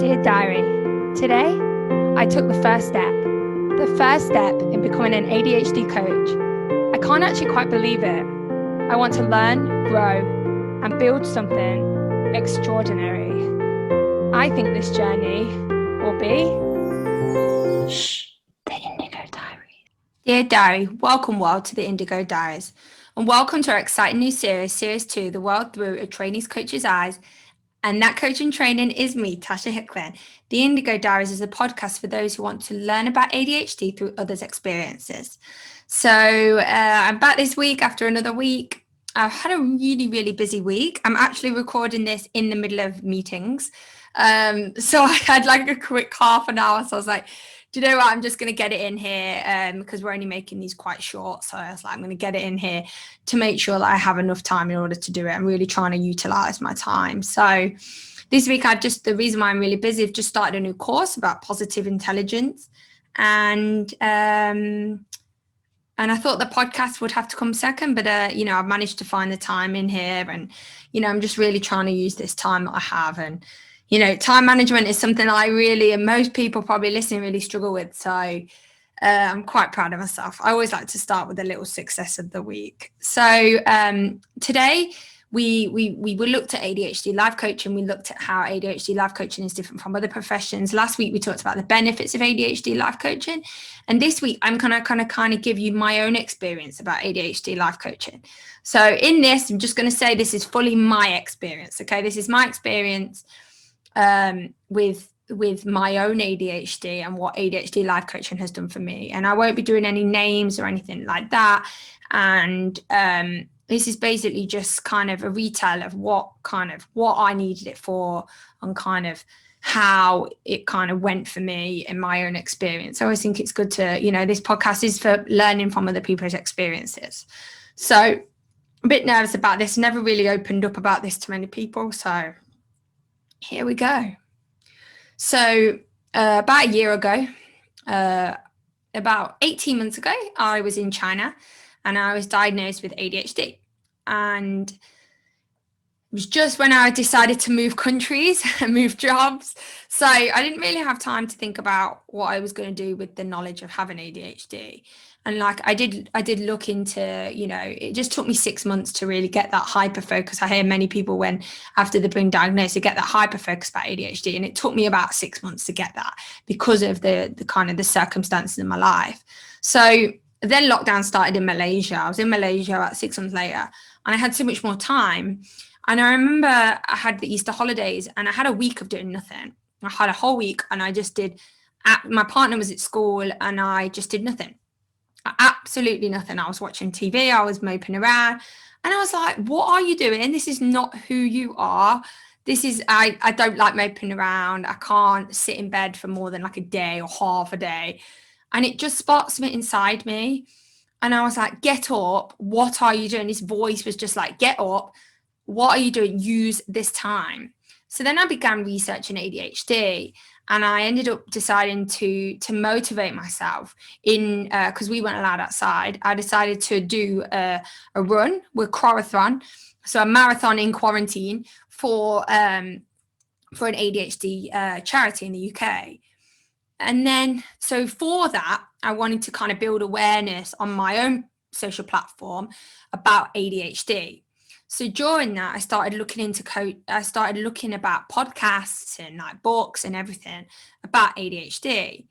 Dear Diary, today I took the first step in becoming an ADHD coach. I can't actually quite believe it. I want to learn, grow, and build something extraordinary. I think this journey will be the Indigo Diaries. Dear Diary, welcome world to the Indigo Diaries, and welcome to our exciting new series, Series 2, The World Through a Trainee's Coach's Eyes. And that coaching training is me, Tasha Hickling. The Indigo Diaries is a podcast for those who want to learn about ADHD through others' experiences. So I'm back this week after another week. I've had a really, really busy week. I'm actually recording this in the middle of meetings. So I had like a quick half an hour. So I was like, do you know what? I'm just going to get it in here because we're only making these quite short. So I was like, I'm going to get it in here to make sure that I have enough time in order to do it. I'm really trying to utilize my time. So this week, the reason why I'm really busy, I've just started a new course about positive intelligence. And I thought the podcast would have to come second, but, I've managed to find the time in here and, I'm just really trying to use this time that I have. And, time management is something I really, and most people probably listening really struggle with. So I'm quite proud of myself. I always like to start with a little success of the week. So today we looked at ADHD Life Coaching. We looked at how ADHD Life Coaching is different from other professions. Last week, we talked about the benefits of ADHD Life Coaching. And this week, I'm going to kind of give you my own experience about ADHD Life Coaching. So in this, I'm just going to say this is fully my experience. Okay, this is my experience with my own ADHD and what ADHD Life Coaching has done for me. And I won't be doing any names or anything like that. And this is basically just kind of a retell of what I needed it for and kind of how it kind of went for me in my own experience. I always think it's good to, this podcast is for learning from other people's experiences. So a bit nervous about this, never really opened up about this to many people. So here we go. So about a year ago, about 18 months ago, I was in China and I was diagnosed with ADHD. And it was just when I decided to move countries and move jobs. So I didn't really have time to think about what I was going to do with the knowledge of having ADHD. And like I did look into, it just took me 6 months to really get that hyper focus. I hear many people when after they've been diagnosed, they get that hyper focus about ADHD. And it took me about 6 months to get that because of the kind of the circumstances in my life. So then lockdown started in Malaysia. I was in Malaysia about 6 months later and I had so much more time. And I remember I had the Easter holidays and I had a week of doing nothing. I had a whole week and I just my partner was at school and I just did nothing. Absolutely nothing. I was watching TV, I was moping around and I was like, what are you doing? This is not who you are. I don't like moping around. I can't sit in bed for more than like a day or half a day. And it just sparked something inside me. And I was like, get up. What are you doing? This voice was just like, get up. What are you doing? Use this time. So then I began researching ADHD and I ended up deciding to motivate myself because we weren't allowed outside. I decided to do a run with Corathon, so a marathon in quarantine for an ADHD charity in the UK. And then, so for that, I wanted to kind of build awareness on my own social platform about ADHD. So during that, I started looking about podcasts and like books and everything about ADHD.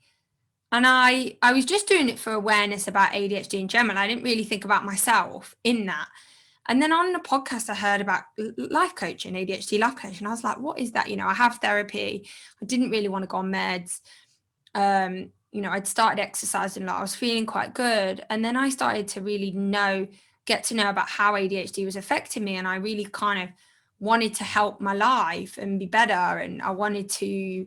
And I was just doing it for awareness about ADHD in general. I didn't really think about myself in that. And then on the podcast, I heard about life coaching, ADHD life coaching. I was like, what is that? I have therapy. I didn't really want to go on meds. I'd started exercising a lot. I was feeling quite good. And then I started to really get to know about how ADHD was affecting me. And I really kind of wanted to help my life and be better. And I wanted to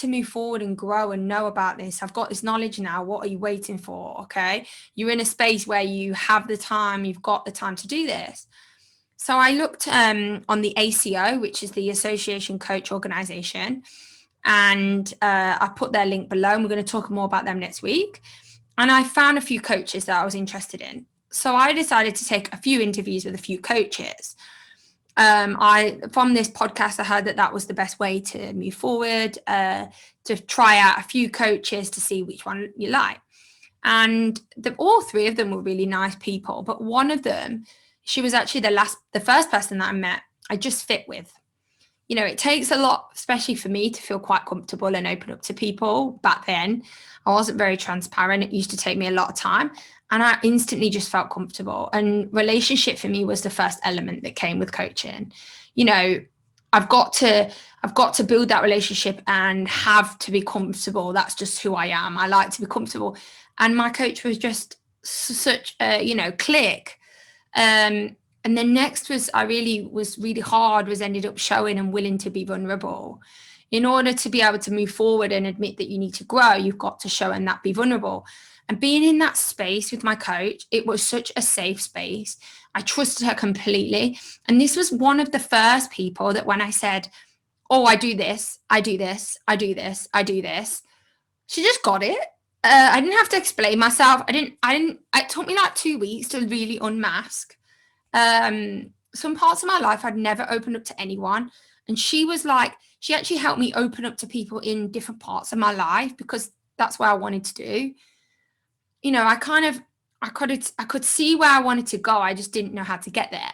move forward and grow and know about this. I've got this knowledge now. What are you waiting for? Okay. You're in a space where you have the time, you've got the time to do this. So I looked on the ACO, which is the Association Coach Organization. And I put their link below and we're going to talk more about them next week. And I found a few coaches that I was interested in. So I decided to take a few interviews with a few coaches. From this podcast, I heard that was the best way to move forward, to try out a few coaches to see which one you like. And all three of them were really nice people, but one of them, she was actually the first person that I met I just fit with. You know, it takes a lot, especially for me, to feel quite comfortable and open up to people. Back then, I wasn't very transparent. It used to take me a lot of time, and I instantly just felt comfortable. And relationship for me was the first element that came with coaching. You know, I've got to build that relationship and have to be comfortable. That's just who I am. I like to be comfortable. And my coach was just such a, click. And then next was really hard was ended up showing and willing to be vulnerable. In order to be able to move forward and admit that you need to grow, you've got to show and that be vulnerable. And being in that space with my coach, it was such a safe space. I trusted her completely. And this was one of the first people that when I said, oh, I do this, I do this, I do this, I do this, she just got it. I didn't have to explain myself. It took me like 2 weeks to really unmask some parts of my life I'd never opened up to anyone. And she actually helped me open up to people in different parts of my life, because that's what I wanted to do. You know, I could see where I wanted to go. I just didn't know how to get there.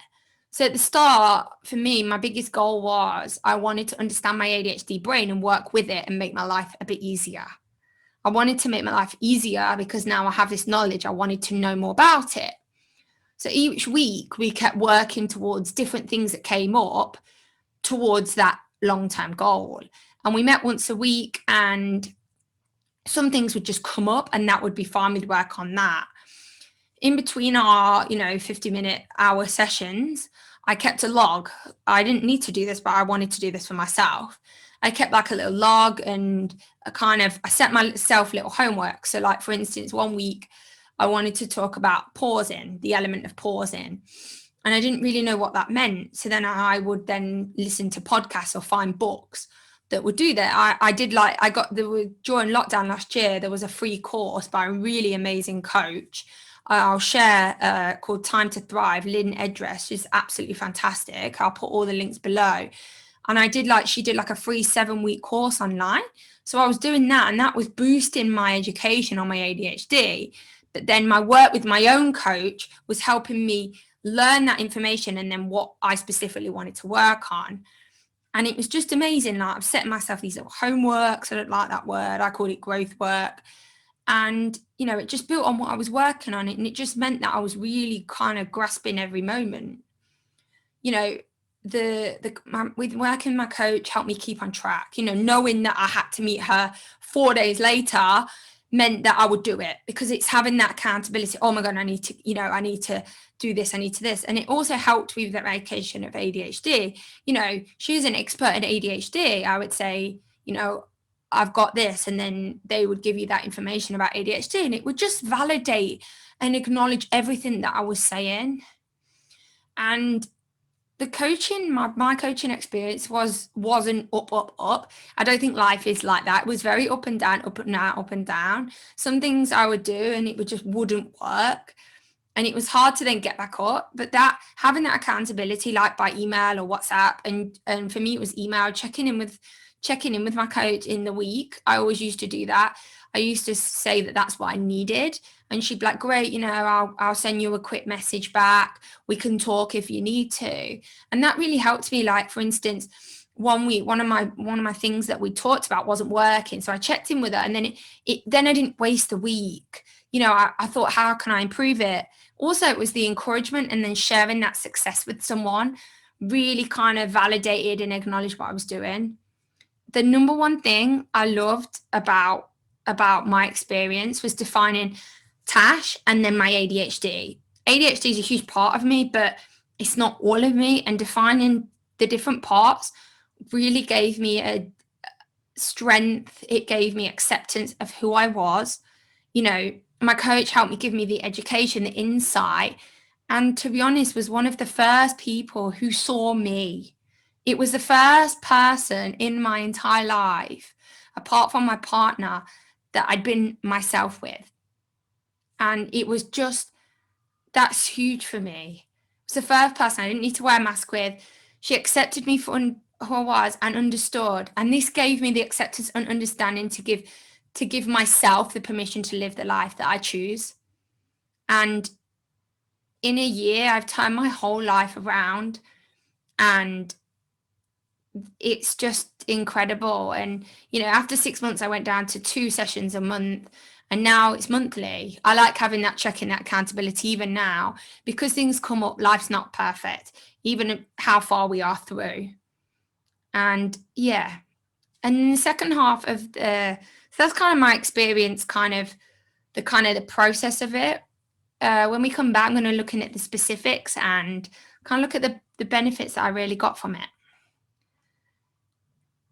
So at the start, for me, my biggest goal was I wanted to understand my ADHD brain and work with it and make my life a bit easier. I wanted to make my life easier because now I have this knowledge. I wanted to know more about it. So each week we kept working towards different things that came up towards that long-term goal. And we met once a week, and some things would just come up and that would be fine. We'd work on that. In between our, 50-minute hour sessions, I kept a log. I didn't need to do this, but I wanted to do this for myself. I kept like a little log, and I set myself little homework. So like, for instance, one week I wanted to talk about pausing, the element of pausing. And I didn't really know what that meant. So then I would then listen to podcasts or find books that would do that. During lockdown last year, there was a free course by a really amazing coach. I'll share, called Time to Thrive, Lynn Edress. She's absolutely fantastic. I'll put all the links below. And she did like a free 7-week course online. So I was doing that, and that was boosting my education on my ADHD. But then my work with my own coach was helping me learn that information and then what I specifically wanted to work on. And it was just amazing. Like, I've set myself these little homeworks. I don't like that word. I called it growth work. And, it just built on what I was working on. And it just meant that I was really kind of grasping every moment. With working my coach helped me keep on track. Knowing that I had to meet her 4 days later meant that I would do it, because it's having that accountability. Oh my God, I need to do this, I need to this. And it also helped with the medication of ADHD. She's an expert in ADHD. I would say, I've got this, and then they would give you that information about ADHD, and it would just validate and acknowledge everything that I was saying. And the coaching, my coaching experience wasn't up. I don't think life is like that. It was very up and down, up and down, up and down. Some things I would do and it wouldn't work. And it was hard to then get back up. But having that accountability, like by email or WhatsApp, and for me it was email, checking in with my coach in the week. I always used to do that. I used to say that that's what I needed. And she'd be like, great, I'll send you a quick message back. We can talk if you need to. And that really helped me. Like, for instance, one week, one of my things that we talked about wasn't working. So I checked in with her, and then then I didn't waste the week. I thought, how can I improve it? Also, it was the encouragement, and then sharing that success with someone really kind of validated and acknowledged what I was doing. The number one thing I loved about my experience was defining Tash and then my ADHD. ADHD is a huge part of me, but it's not all of me. And defining the different parts really gave me a strength. It gave me acceptance of who I was. My coach helped me give me the education, the insight, and to be honest, was one of the first people who saw me. It was the first person in my entire life, apart from my partner, that I'd been myself with. And it was just, that's huge for me. It's the first person I didn't need to wear a mask with. She accepted me for who I was and understood. And this gave me the acceptance and understanding to give myself the permission to live the life that I choose. And in a year, I've turned my whole life around, and it's just incredible. And, after 6 months, I went down to 2 sessions a month, and now it's monthly. I like having that check-in, that accountability even now, because things come up. Life's not perfect, even how far we are through. And yeah. And in the second half of so that's kind of my experience, the process of it. When we come back, I'm going to look at the specifics and kind of look at the benefits that I really got from it.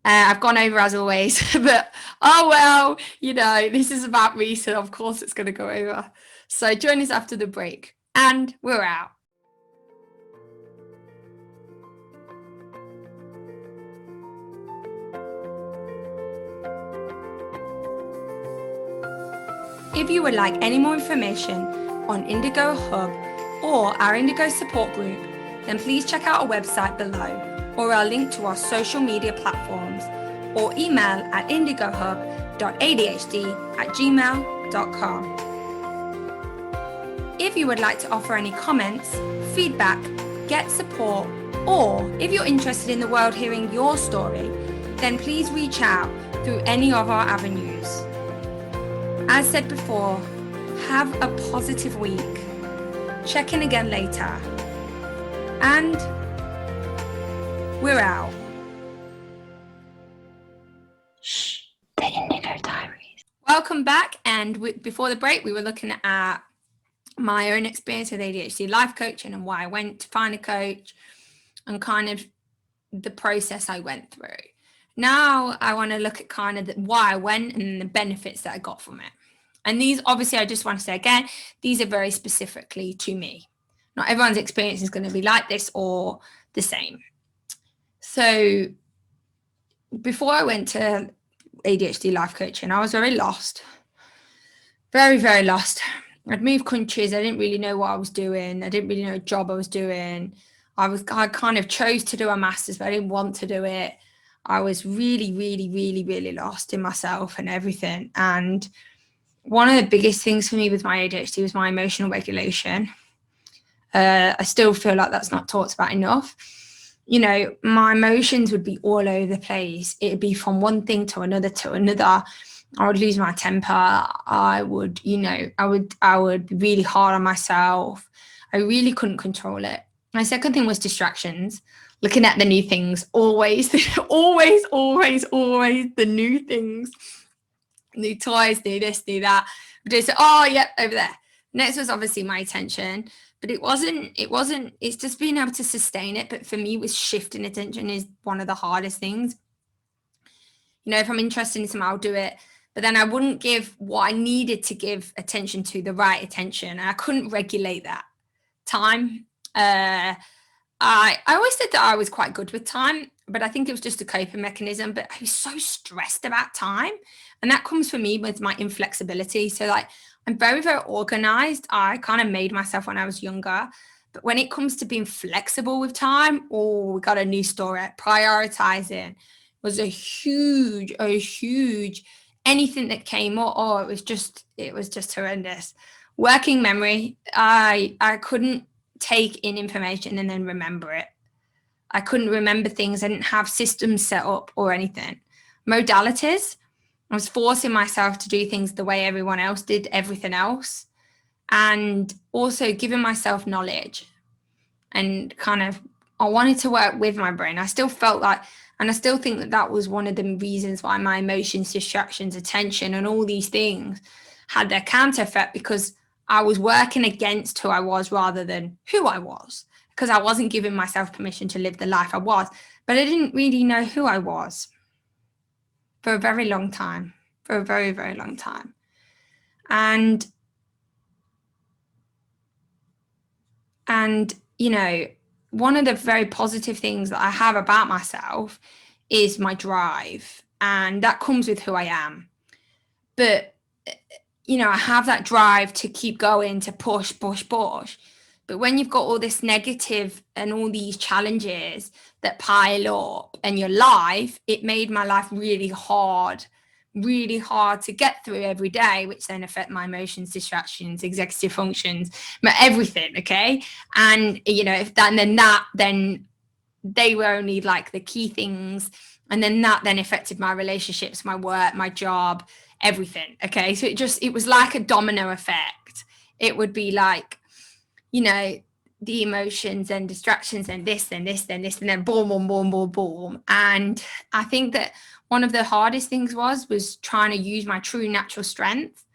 I've gone over as always, but this is about me, so of course it's going to go over. So join us after the break, and we're out. If you would like any more information on Indigo Hub or our Indigo support group, then please check out our website below, or our link to our social media platforms, or email at indigohub.adhd@gmail.com. If you would like to offer any comments, feedback, get support, or if you're interested in the world hearing your story, then please reach out through any of our avenues. As said before, have a positive week. Check in again later. And we're out. Shh, the Indigo Diaries. Welcome back. And before the break, we were looking at my own experience with ADHD Life Coaching and why I went to find a coach and kind of the process I went through. Now I want to look at kind of why I went and the benefits that I got from it. And these, obviously, I just want to say again, these are very specifically to me. Not everyone's experience is going to be like this or the same. So before I went to ADHD Life Coaching, I was very lost. Very, very lost. I'd moved countries. I didn't really know what I was doing. I didn't really know what job I was doing. I kind of chose to do a master's, but I didn't want to do it. I was really, really, really, really lost in myself and everything. And one of the biggest things for me with my ADHD was my emotional regulation. I still feel like that's not talked about enough. My emotions would be all over the place. It'd be from one thing to another to another. I would lose my temper. I would be really hard on myself. I really couldn't control it. My second thing was distractions. Looking at the new things, always, always, always, always the new things. New toys, new this, new that. Just over there. Next was obviously my attention, but it's just being able to sustain it. But for me, with shifting attention is one of the hardest things. If I'm interested in something, I'll do it, but then I wouldn't give what I needed to give attention to the right attention, and I couldn't regulate that time. I always said that I was quite good with time, but I think it was just a coping mechanism. But I was so stressed about time, and that comes for me with my inflexibility. So I'm very, very organized. I kind of made myself when I was younger, but when it comes to being flexible with time, we got a new story. Prioritizing was a huge, anything that came up. It was just horrendous. Working memory. I couldn't take in information and then remember it. I couldn't remember things. I didn't have systems set up or anything. Modalities. I was forcing myself to do things the way everyone else did everything else. And also giving myself knowledge and I wanted to work with my brain. I still felt like, and I still think that was one of the reasons why my emotions, distractions, attention, and all these things had their counter effect, because I was working against who I was rather than who I was, because I wasn't giving myself permission to live the life I was, but I didn't really know who I was for a very long time, for a very, very long time. And one of the very positive things that I have about myself is my drive, and that comes with who I am. But, I have that drive to keep going, to push. But But when you've got all this negative and all these challenges that pile up in your life, it made my life really hard to get through every day, which then affect my emotions, distractions, executive functions, my everything. Okay. And, you know, if that, and then they were only like the key things. And then that then affected my relationships, my work, my job, everything. Okay. So it was like a domino effect. It would be like, you know, the emotions and distractions and this and this and this and then boom, boom, boom, boom, boom. And I think that one of the hardest things was trying to use my true natural strength,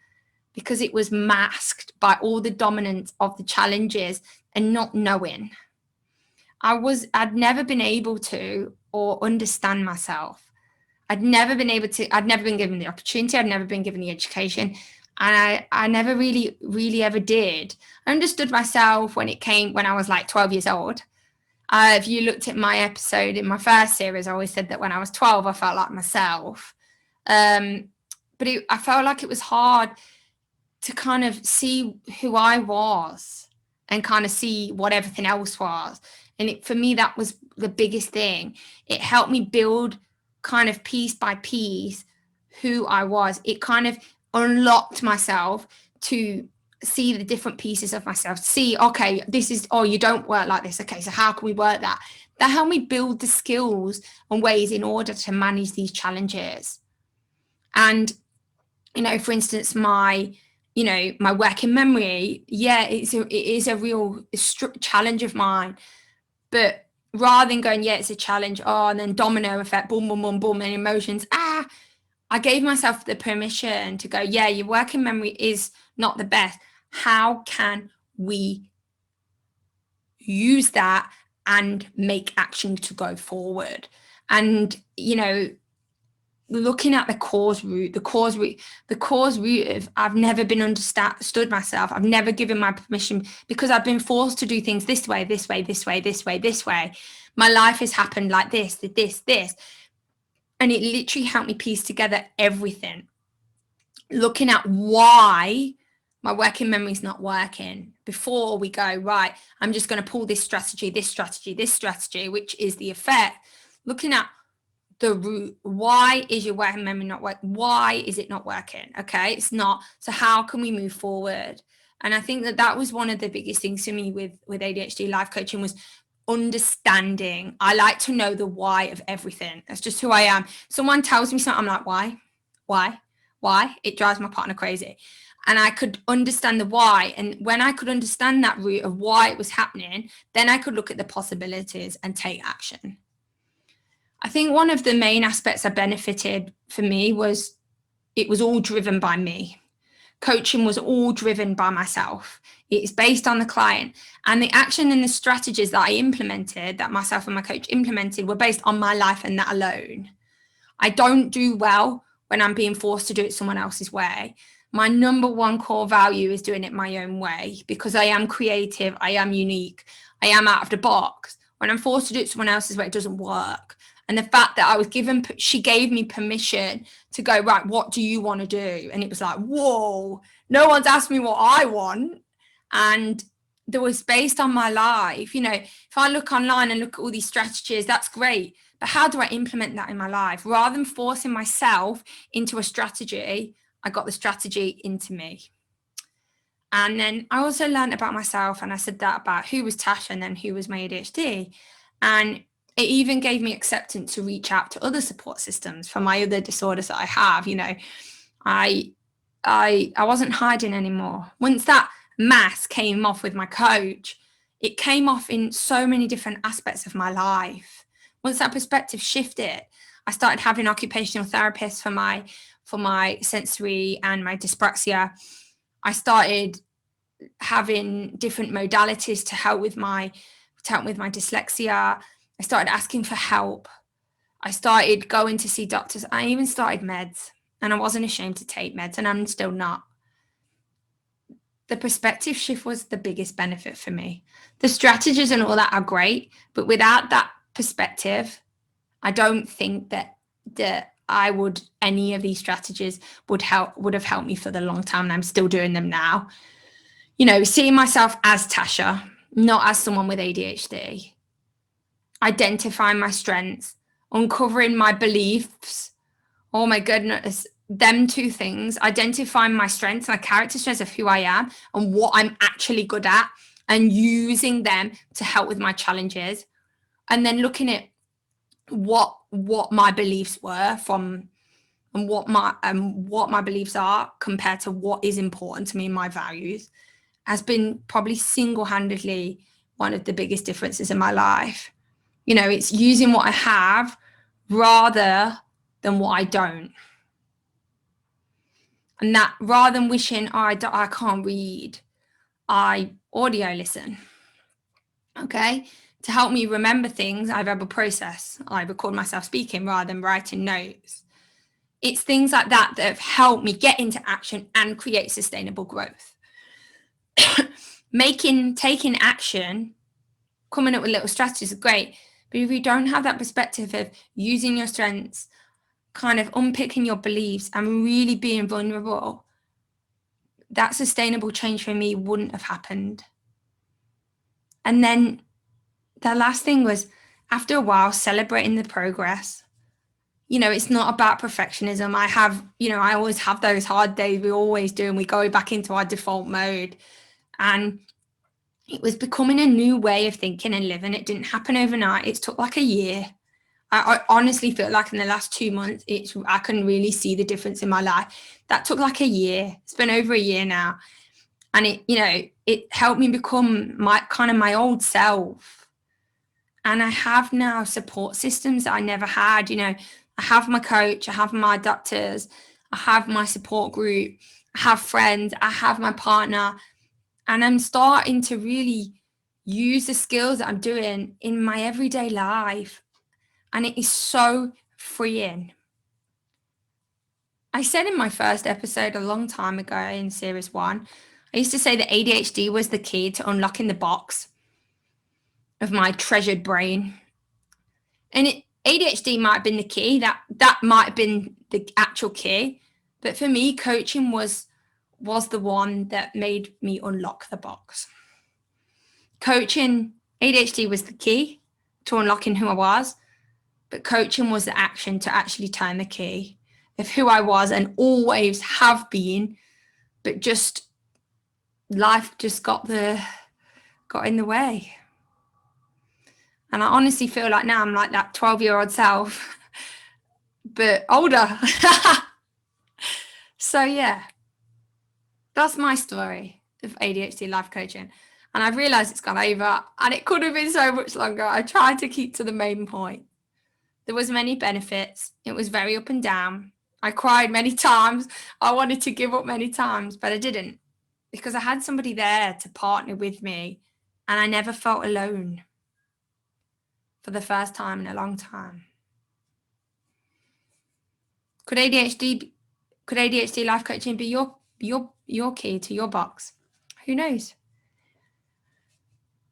because it was masked by all the dominance of the challenges and not knowing. I'd never been able to or understand myself. I'd never been given the opportunity. I'd never been given the education. And I never really ever did. I understood myself when I was like 12 years old. If you looked at my episode in my first series, I always said that when I was 12, I felt like myself. But I felt like it was hard to kind of see who I was and kind of see what everything else was. And for me, that was the biggest thing. It helped me build kind of piece by piece who I was. It kind of unlocked myself to see the different pieces of myself, see, okay, you don't work like this. Okay, so how can we work that? That helped me build the skills and ways in order to manage these challenges. And, you know, for instance, my working memory, it is a real challenge of mine. But rather than going, it's a challenge, and then domino effect, boom, boom, boom, boom, and emotions, I gave myself the permission to go, your working memory is not the best. How can we use that and make action to go forward? And, you know, looking at the cause root of I've never been understood myself. I've never given my permission, because I've been forced to do things this way. My life has happened like this. And it literally helped me piece together everything. Looking at why my working memory is not working before we go, right, I'm just going to pull this strategy, which is the effect. Looking at the root. Why is your working memory not working? Why is it not working? Okay, it's not. So how can we move forward? And I think that was one of the biggest things for me with ADHD life coaching, was understanding. I like to know the why of everything. That's just who I am. Someone tells me something, I'm like, why? It drives my partner crazy. And I could understand the why. And when I could understand that root of why it was happening, then I could look at the possibilities and take action. I think one of the main aspects I benefited for me was it was all driven by me. Coaching was all driven by myself. It's based on the client, and the action and the strategies that I implemented, that myself and my coach implemented, were based on my life and that alone. I don't do well when I'm being forced to do it someone else's way. My number one core value is doing it my own way, because I am creative, I am unique, I am out of the box. When I'm forced to do it someone else's way, it doesn't work. And the fact that she gave me permission to go, right, what do you want to do? And it was like, whoa, no one's asked me what I want. And there was based on my life. You know, if I look online and look at all these strategies, that's great. But how do I implement that in my life? Rather than forcing myself into a strategy, I got the strategy into me. And then I also learned about myself, and I said that about who was Tasha and then who was my ADHD. And it even gave me acceptance to reach out to other support systems for my other disorders that I have. You know, I wasn't hiding anymore. Once that mask came off with my coach, it came off in so many different aspects of my life. Once that perspective shifted, I started having occupational therapists for my sensory and my dyspraxia. I started having different modalities to help with my dyslexia. I started asking for help. I started going to see doctors. I even started meds, and I wasn't ashamed to take meds, and I'm still not. The perspective shift was the biggest benefit for me. The strategies and all that are great, but without that perspective, I don't think that any of these strategies would have helped me for the long time, and I'm still doing them now. You know, seeing myself as Tasha, not as someone with ADHD. Identifying my strengths, uncovering my beliefs. Oh my goodness, them two things, identifying my strengths and my character strengths of who I am and what I'm actually good at, and using them to help with my challenges. And then looking at what my beliefs were from, and what my beliefs are compared to what is important to me, my values, has been probably single-handedly one of the biggest differences in my life. You know, it's using what I have rather than what I don't. And that rather than wishing, oh, I can't read, I audio listen. Okay. To help me remember things, I verbal process. I record myself speaking rather than writing notes. It's things like that that have helped me get into action and create sustainable growth. Taking action, coming up with little strategies is great. But if you don't have that perspective of using your strengths, kind of unpicking your beliefs and really being vulnerable, that sustainable change for me wouldn't have happened. And then the last thing was, after a while, celebrating the progress. You know, it's not about perfectionism. I always have those hard days. We always do, and we go back into our default mode. And it was becoming a new way of thinking and living. It didn't happen overnight. It took like a year. I honestly feel like in the last 2 months, I can really see the difference in my life. That took like a year. It's been over a year now. And it helped me become my old self. And I have now support systems that I never had. I have my coach, I have my doctors, I have my support group, I have friends, I have my partner. And I'm starting to really use the skills that I'm doing in my everyday life. And it is so freeing. I said in my first episode a long time ago in series 1, I used to say that ADHD was the key to unlocking the box of my treasured brain. And ADHD might have been the key, that might have been the actual key. But for me, coaching was the one that made me unlock the box. Coaching, ADHD was the key to unlocking who I was, but coaching was the action to actually turn the key of who I was and always have been, but just life just got in the way. And I honestly feel like now I'm like that 12-year-old self, but older. So yeah, that's my story of ADHD life coaching. And I've realized it's gone over, and it could have been so much longer. I tried to keep to the main point. There was many benefits. It was very up and down. I cried many times. I wanted to give up many times, but I didn't, because I had somebody there to partner with me, and I never felt alone for the first time in a long time. Could ADHD life coaching be your key to your box? Who knows?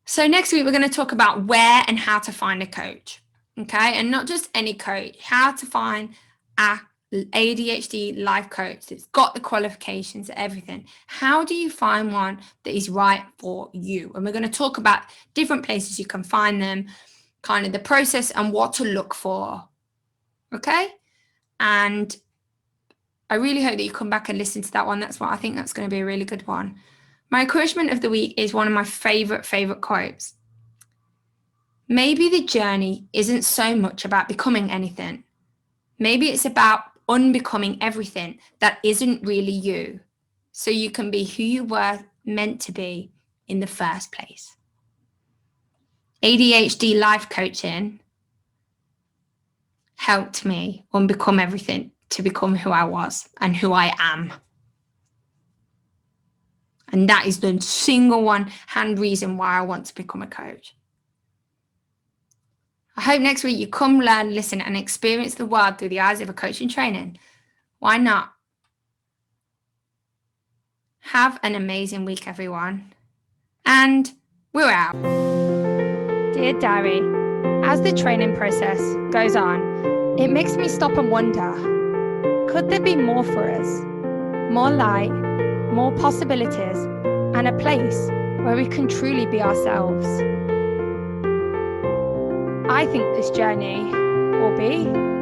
So next week, we're going to talk about where and how to find a coach. Okay. And not just any coach, how to find a ADHD life coach that's got the qualifications, everything. How do you find one that is right for you? And we're going to talk about different places you can find them, kind of the process and what to look for. Okay. And I really hope that you come back and listen to that one. I think that's going to be a really good one. My encouragement of the week is one of my favorite quotes. Maybe the journey isn't so much about becoming anything. Maybe it's about unbecoming everything that isn't really you, so you can be who you were meant to be in the first place. ADHD life coaching helped me unbecome everything to become who I was and who I am. And that is the single one hand reason why I want to become a coach. I hope next week you come, learn, listen, and experience the world through the eyes of a coaching training. Why not? Have an amazing week, everyone. And we're out. Dear Diary, as the training process goes on, it makes me stop and wonder, could there be more for us? More light, more possibilities, and a place where we can truly be ourselves. I think this journey will be